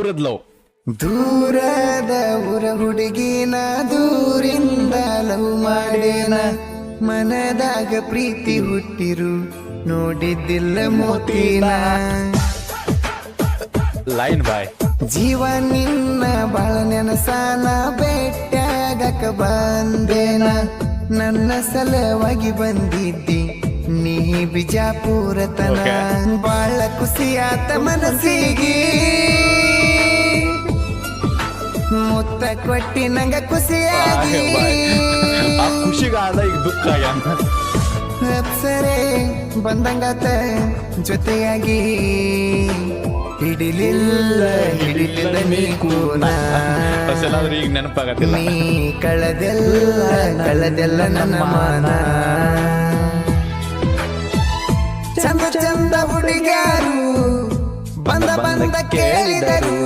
ಬಿಜಾಪುರದ ಲವ್. ದೂರದ ಊರ ಹುಡುಗಿನ ದೂರಿಂದ ಲವ್ ಮಾಡೇನ, ಮನದಾಗ ಪ್ರೀತಿ ಹುಟ್ಟಿರು ನೋಡಿದ್ದಿಲ್ಲ ಮೋತಿನ. ಲೈನ್ ಬಾಯ್. ಜೀವ ನಿನ್ನ ಬಾಳ ನೆನಸಾನ, ಬೆಟ್ಟಾಗಕ ಬಂದೇನ, ನನ್ನ ಸಲವಾಗಿ ಬಂದಿದ್ದಿ ನೀ ಬಿಜಾಪುರ ತನ. ಬಾಳ ಖುಷಿಯಾತ ಮನಸ್ಸಿಗೆ, ಮುತ್ತ ಕೊಟ್ಟಿ ನಂಗ ಖುಷಿಯಾಗಿ. ಆ ಖುಷಿಗಾದ ಈಗ ದುಃಖ ಅಪ್ಸರೆ ಬಂದಂಗಾತ ಜೊತೆಯಾಗಿ, ಹಿಡಿಲಿಲ್ಲ ನೀ ಕೂನ. ಈಗ ನೆನಪಾಗತ್ತಿಲ್ಲ. ನೀ ಕಳೆದೆಲ್ಲ ನನ್ನ ಮಾನ. ಚಂದ ಚಂದ ಹುಡುಗಾರು ಬಂದ ಕೇಳಿದರು,